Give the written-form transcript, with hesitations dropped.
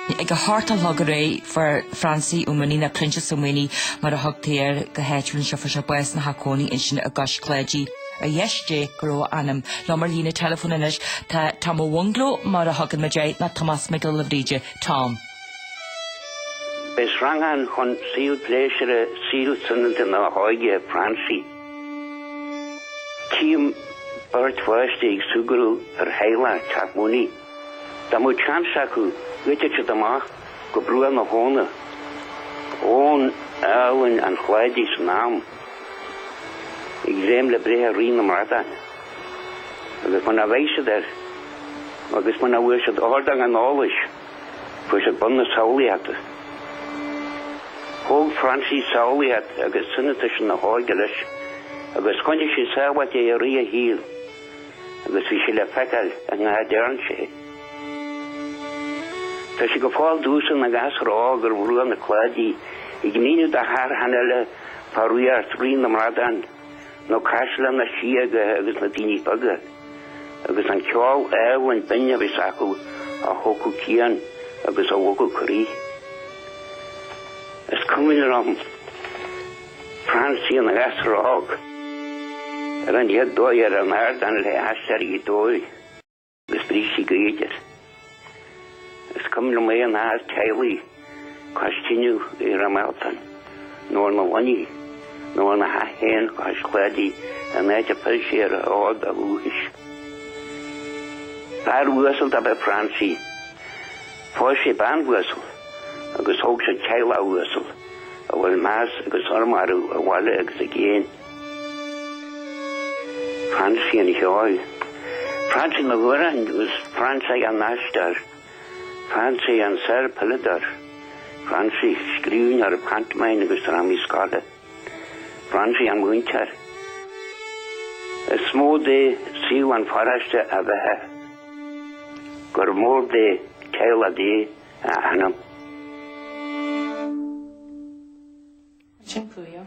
Ag a háta thug ré for Francie Umani na Princess Umani mar a thugtair go héitún se for se bues na hacóní in sin a gas clédí a yeiste go anam lomar lína telefon inis tá mo wonglo mar a hagan majay na Thomas Michael Lavridge Tom. Bes rangan chun síl pléisire síl sunnanta na háige Francie. Tím burt fáiste ag súgurú ar heila tapmúni. Da mú chansaku Witte je damach go brua na hone. Oon Owen an chwaidis naam. Ik zeem le brehe rien am rata. Agus man a weise der. Agus man a weise ordang an olish. Fus het bunne sauliate. Hoog Francie sauliat agus sinnetish na hoigelish. Agus konje si sa wat je rie hiel. Agus vi si le fekal an a dernse. Tá si go fáil dúsan na gas rá gur bhrúan na chláidí I gníú a haar hanile parúar trí na mradan nó caiisle na siaga agus na daoine baga agus an ceáil éhain binne bhís acu a thócú cían agus a bhócú chorí. Is cumine ram Francie na gas rág ar an iad dói ar an airdan le aistear I dói agus brísí gaidir. Is cumine mé an air teili castiniu I rameltan nóir na wani nóir na hahéin cais chlédi an éide pilséir ád a úhis. Bár úasal da be Francie fá sé ban úasal agus hóg sé teila úasal a bhfuil más agus ormaru a bhile agus a géin. Francie an hioil Francie na bhuiran was Francie an nastar Francie an ser pilidar Francie skriún ar a pantomain agus rami skada Francie an winter a smó dé síú an faraste a bheithe gur mór dé teila dé a hanam. Dziękuję.